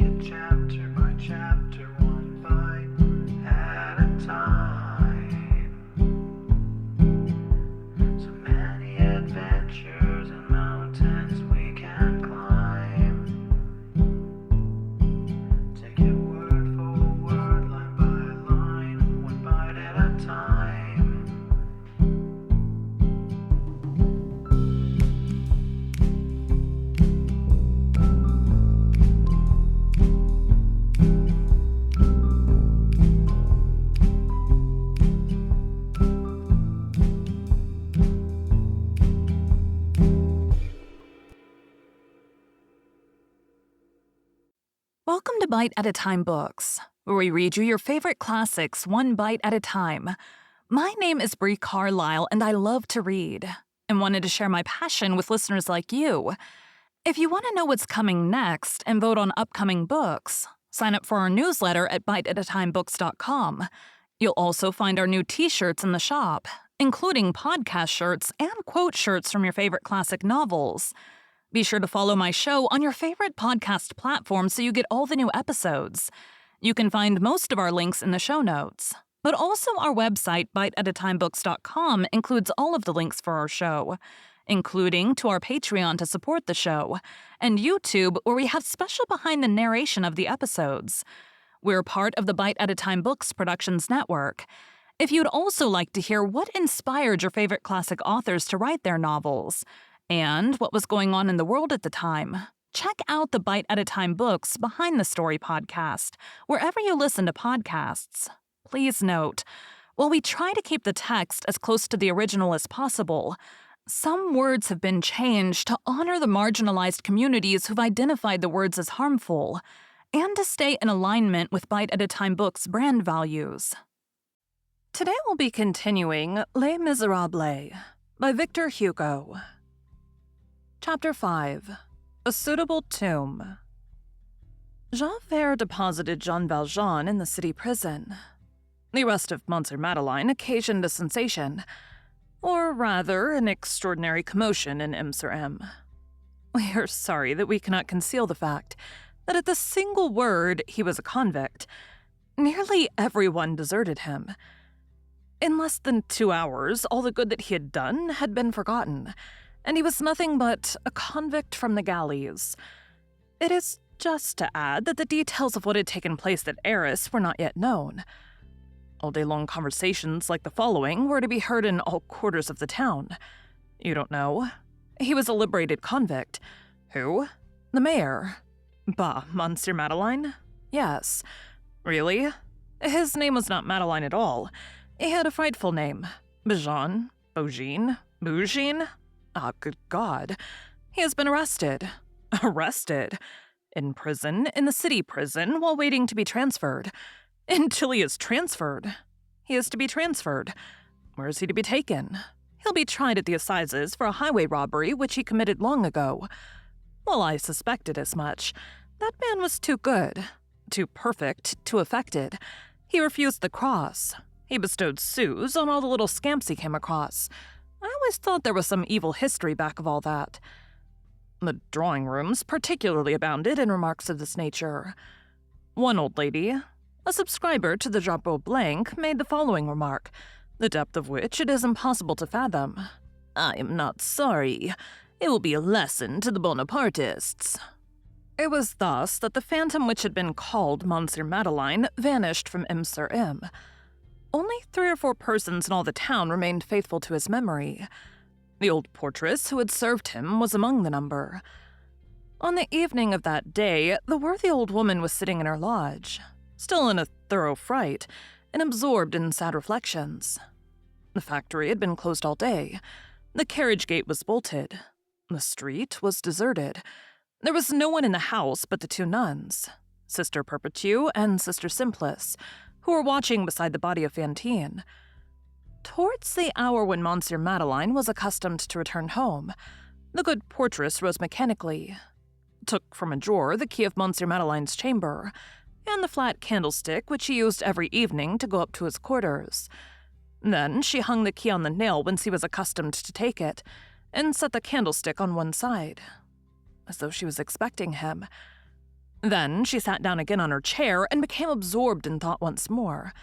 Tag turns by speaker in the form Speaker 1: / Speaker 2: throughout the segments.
Speaker 1: it chapter by chapter, one bite at a time. So many adventures and mountains we can climb. Take it word for word, line by line, one bite at a time.
Speaker 2: Welcome to Bite at a Time Books, where we read you your favorite classics one bite at a time. My name is Bree Carlile, and I love to read, and wanted to share my passion with listeners like you. If you want to know what's coming next and vote on upcoming books, sign up for our newsletter at biteatatimebooks.com. You'll also find our new t-shirts in the shop, including podcast shirts and quote shirts from your favorite classic novels. Be sure to follow my show on your favorite podcast platform so you get all the new episodes. You can find most of our links in the show notes, but also our website, biteatatimebooks.com, includes all of the links for our show, including to our Patreon to support the show, and YouTube, where we have special behind the narration of the episodes. We're part of the Bite at a Time Books Productions Network. If you'd also like to hear what inspired your favorite classic authors to write their novels, and what was going on in the world at the time, check out the Bite at a Time Books Behind the Story podcast, wherever you listen to podcasts. Please note, while we try to keep the text as close to the original as possible, some words have been changed to honor the marginalized communities who've identified the words as harmful, and to stay in alignment with Bite at a Time Books' brand values. Today we'll be continuing Les Miserables by Victor Hugo. Chapter 5. A Suitable Tomb. Javert deposited Jean Valjean in the city prison. The arrest of Monsieur Madeleine occasioned a sensation, or rather, an extraordinary commotion in M. We are sorry that we cannot conceal the fact that at the single word he was a convict, nearly everyone deserted him. In less than 2 hours, all the good that he had done had been forgotten, and he was nothing but a convict from the galleys. It is just to add that the details of what had taken place at Arras were not yet known. All-day-long conversations like the following were to be heard in all quarters of the town. You don't know? He was a liberated convict. Who? The mayor. Bah, Monsieur Madeleine? Yes. Really? His name was not Madeleine at all. He had a frightful name. Bajan? Bougine? Ah, good God. He has been arrested. Arrested? In prison, in the city prison, while waiting to be transferred. Until he is transferred. He is to be transferred. Where is he to be taken? He'll be tried at the assizes for a highway robbery which he committed long ago. Well, I suspected as much. That man was too good, too perfect, too affected. He refused the cross. He bestowed sous on all the little scamps he came across. I always thought there was some evil history back of all that. The drawing rooms particularly abounded in remarks of this nature. One old lady, a subscriber to the Drapeau Blanc, made the following remark, the depth of which it is impossible to fathom. I am not sorry. It will be a lesson to the Bonapartists. It was thus that the phantom which had been called Monsieur Madeleine vanished from M. Only 3 or 4 persons in all the town remained faithful to his memory. The old portress who had served him was among the number. On the evening of that day, the worthy old woman was sitting in her lodge, still in a thorough fright, and absorbed in sad reflections. The factory had been closed all day. The carriage gate was bolted. The street was deserted. There was no one in the house but the 2 nuns, Sister Perpetue and Sister Simplice, who were watching beside the body of Fantine. Towards the hour when Monsieur Madeleine was accustomed to return home, the good portress rose mechanically, took from a drawer the key of Monsieur Madeleine's chamber, and the flat candlestick which he used every evening to go up to his quarters. Then she hung the key on the nail whence he was accustomed to take it, and set the candlestick on one side, as though she was expecting him. Then she sat down again on her chair and became absorbed in thought once more.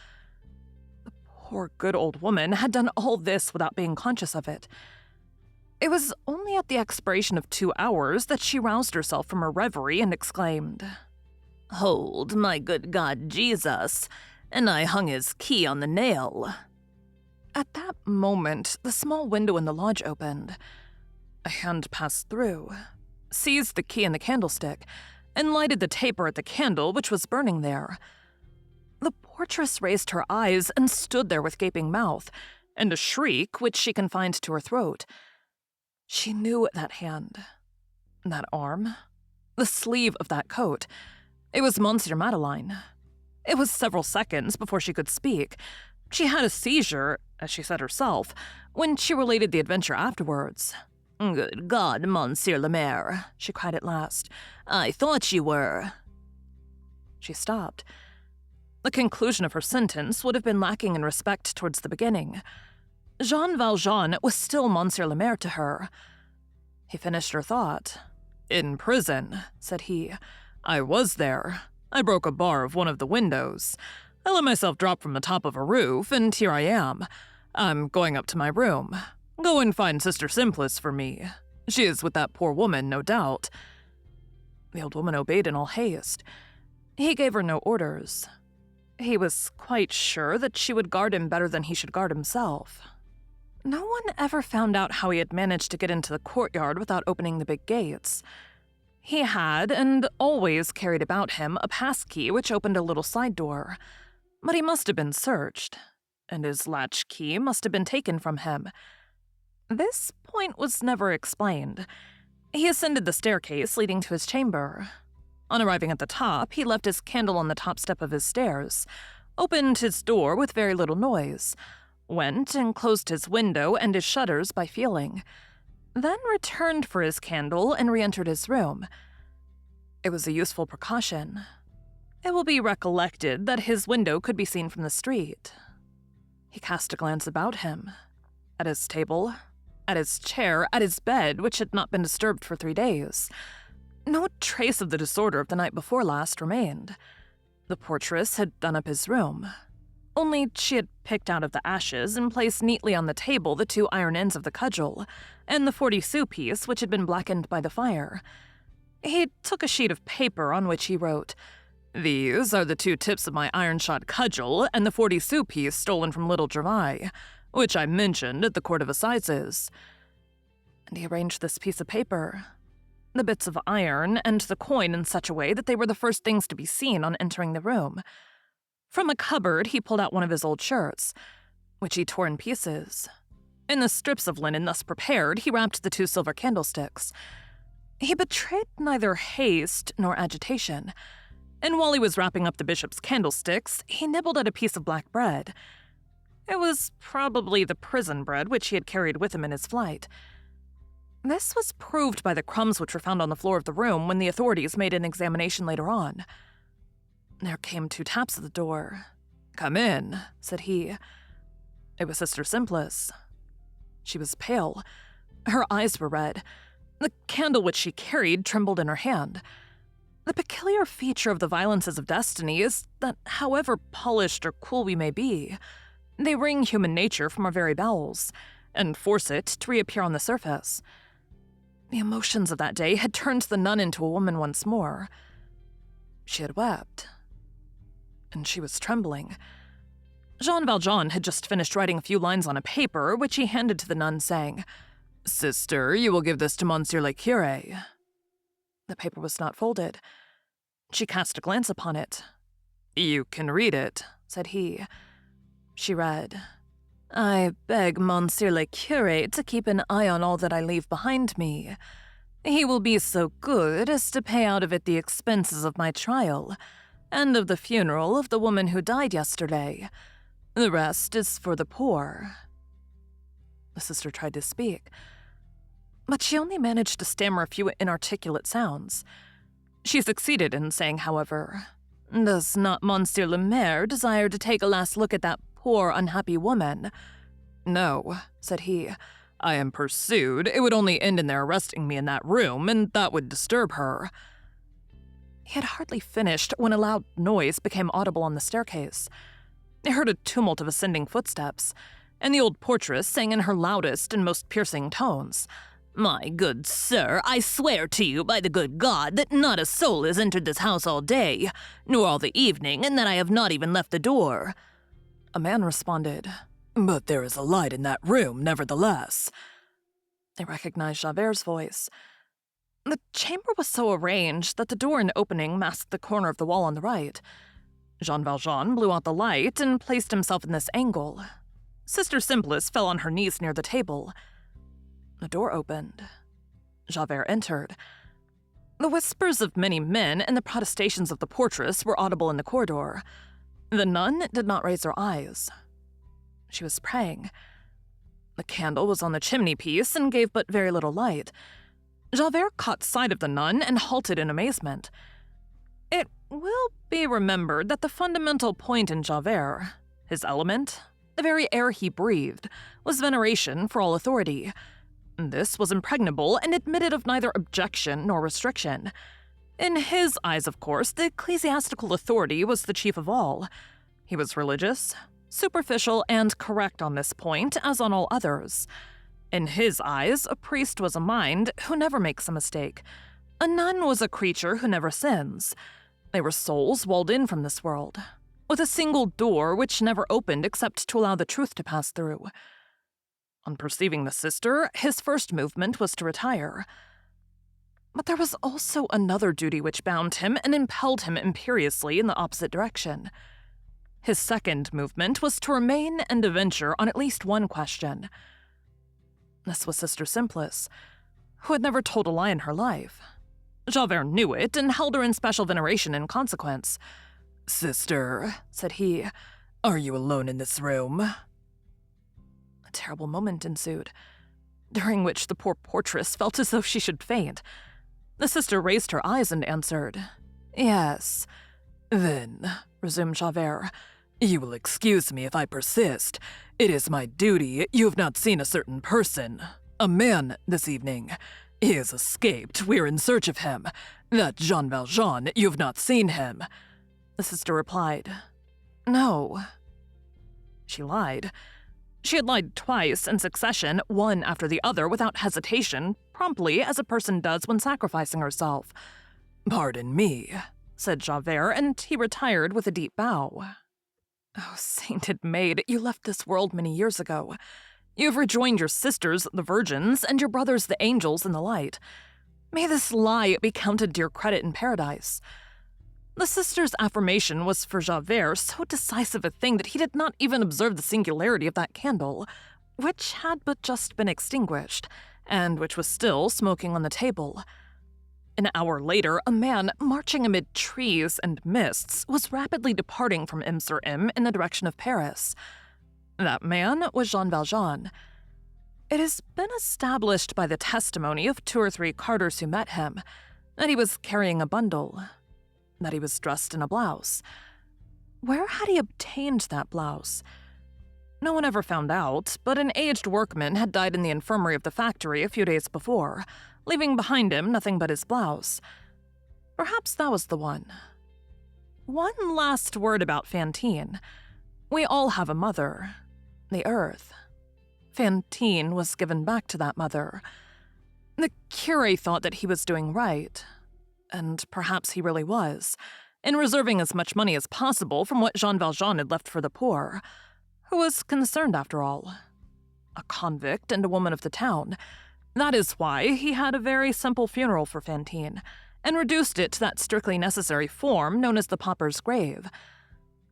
Speaker 2: The poor good old woman had done all this without being conscious of it. It was only at the expiration of 2 hours that she roused herself from her reverie and exclaimed, "Hold, my good God Jesus, and I hung his key on the nail." At that moment, the small window in the lodge opened. A hand passed through, seized the key and the candlestick, and lighted the taper at the candle which was burning there. The portress raised her eyes and stood there with gaping mouth, and a shriek which she confined to her throat. She knew that hand, that arm, the sleeve of that coat. It was Monsieur Madeleine. It was several seconds before she could speak. She had a seizure, as she said herself, when she related the adventure afterwards. "Good God, Monsieur le Maire," she cried at last. "I thought you were—" She stopped. The conclusion of her sentence would have been lacking in respect towards the beginning. Jean Valjean was still Monsieur le Maire to her. He finished her thought. "In prison," said he. "I was there. I broke a bar of one of the windows. I let myself drop from the top of a roof, and here I am. I'm going up to my room. Go and find Sister Simplice for me. She is with that poor woman, no doubt." The old woman obeyed in all haste. He gave her no orders. He was quite sure that she would guard him better than he should guard himself. No one ever found out how he had managed to get into the courtyard without opening the big gates. He had, and always carried about him, a passkey which opened a little side door. But he must have been searched, and his latch key must have been taken from him. This point was never explained. He ascended the staircase leading to his chamber. On arriving at the top, he left his candle on the top step of his stairs, opened his door with very little noise, went and closed his window and his shutters by feeling, then returned for his candle and re-entered his room. It was a useful precaution. It will be recollected that his window could be seen from the street. He cast a glance about him, at his table, at his chair, at his bed, which had not been disturbed for 3 days. No trace of the disorder of the night before last remained. The portress had done up his room. Only she had picked out of the ashes and placed neatly on the table the 2 iron ends of the cudgel, and the 40-sou piece which had been blackened by the fire. He took a sheet of paper on which he wrote, "These are the 2 tips of my iron-shod cudgel and the 40-sou piece stolen from Little Gervais, which I mentioned at the Court of Assizes." And he arranged this piece of paper, the bits of iron and the coin, in such a way that they were the first things to be seen on entering the room. From a cupboard he pulled out one of his old shirts, which he tore in pieces. In the strips of linen thus prepared, he wrapped the 2 silver candlesticks. He betrayed neither haste nor agitation, and while he was wrapping up the bishop's candlesticks, he nibbled at a piece of black bread. It was probably the prison bread which he had carried with him in his flight. This was proved by the crumbs which were found on the floor of the room when the authorities made an examination later on. There came 2 taps at the door. "Come in," said he. It was Sister Simplice. She was pale. Her eyes were red. The candle which she carried trembled in her hand. The peculiar feature of the violences of destiny is that, however polished or cool we may be, they wring human nature from our very bowels, and force it to reappear on the surface. The emotions of that day had turned the nun into a woman once more. She had wept, and she was trembling. Jean Valjean had just finished writing a few lines on a paper, which he handed to the nun, saying, "Sister, you will give this to Monsieur le Curé." The paper was not folded. She cast a glance upon it. "You can read it," said he. She read, "I beg Monsieur le Curé to keep an eye on all that I leave behind me. He will be so good as to pay out of it the expenses of my trial, and of the funeral of the woman who died yesterday. The rest is for the poor." The sister tried to speak, but she only managed to stammer a few inarticulate sounds. She succeeded in saying, however, "Does not Monsieur le Maire desire to take a last look at that poor, unhappy woman?" "No," said he. "I am pursued. It would only end in their arresting me in that room, and that would disturb her." He had hardly finished when a loud noise became audible on the staircase. They heard a tumult of ascending footsteps, and the old portress sang in her loudest and most piercing tones. "My good sir, I swear to you by the good God that not a soul has entered this house all day, nor all the evening, and that I have not even left the door." A man responded, "But there is a light in that room, nevertheless." They recognized Javert's voice. The chamber was so arranged that the door and opening masked the corner of the wall on the right. Jean Valjean blew out the light and placed himself in this angle. Sister Simplice fell on her knees near the table. The door opened. Javert entered. The whispers of many men and the protestations of the portress were audible in the corridor. The nun did not raise her eyes. She was praying. The candle was on the chimney-piece and gave but very little light. Javert caught sight of the nun and halted in amazement. It will be remembered that the fundamental point in Javert, his element, the very air he breathed, was veneration for all authority. This was impregnable and admitted of neither objection nor restriction. In his eyes, of course, the ecclesiastical authority was the chief of all. He was religious, superficial, and correct on this point, as on all others. In his eyes, a priest was a mind who never makes a mistake. A nun was a creature who never sins. They were souls walled in from this world, with a single door which never opened except to allow the truth to pass through. On perceiving the sister, his first movement was to retire. But there was also another duty which bound him and impelled him imperiously in the opposite direction. His second movement was to remain and to venture on at least one question. This was Sister Simplice, who had never told a lie in her life. Javert knew it and held her in special veneration in consequence. "Sister," said he, "are you alone in this room?" A terrible moment ensued, during which the poor portress felt as though she should faint. The sister raised her eyes and answered, "Yes." "Then," resumed Javert, "you will excuse me if I persist. It is my duty. You have not seen a certain person, a man, this evening. He has escaped. We are in search of him. That Jean Valjean, you have not seen him." The sister replied, "No." She lied. She had lied twice in succession, one after the other, without hesitation, promptly, as a person does when sacrificing herself. "Pardon me," said Javert, and he retired with a deep bow. "Oh, sainted maid, you left this world many years ago. You have rejoined your sisters, the virgins, and your brothers, the angels, in the light. May this lie be counted to your credit in paradise." The sister's affirmation was for Javert so decisive a thing that he did not even observe the singularity of that candle, which had but just been extinguished, and which was still smoking on the table. An hour later, a man, marching amid trees and mists, was rapidly departing from M in the direction of Paris. That man was Jean Valjean. It has been established by the testimony of 2 or 3 carters who met him that he was carrying a bundle, that he was dressed in a blouse. Where had he obtained that blouse? No one ever found out, but an aged workman had died in the infirmary of the factory a few days before, leaving behind him nothing but his blouse. Perhaps that was the one. One last word about Fantine. We all have a mother, the earth. Fantine was given back to that mother. The curé thought that he was doing right, and perhaps he really was, in reserving as much money as possible from what Jean Valjean had left for the poor. Who was concerned, after all? A convict and a woman of the town. That is why he had a very simple funeral for Fantine, and reduced it to that strictly necessary form known as the pauper's grave.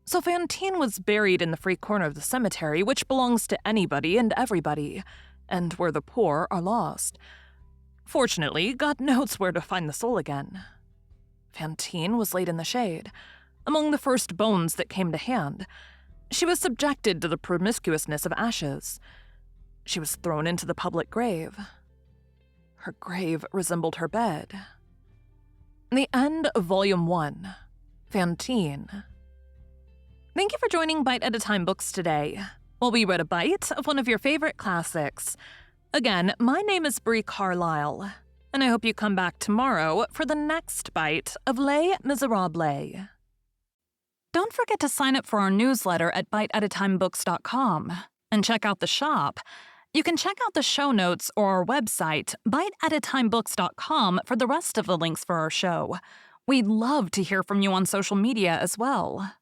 Speaker 2: So Fantine was buried in the free corner of the cemetery, which belongs to anybody and everybody, and where the poor are lost. Fortunately, God knows where to find the soul again. Fantine was laid in the shade, among the first bones that came to hand. She was subjected to the promiscuousness of ashes. She was thrown into the public grave. Her grave resembled her bed. The end of Volume 1. Fantine. Thank you for joining Bite at a Time Books today, while we read a bite of one of your favorite classics. Again, my name is Bree Carlile. And I hope you come back tomorrow for the next bite of Les Miserables. Don't forget to sign up for our newsletter at biteatatimebooks.com and check out the shop. You can check out the show notes or our website, biteatatimebooks.com, for the rest of the links for our show. We'd love to hear from you on social media as well.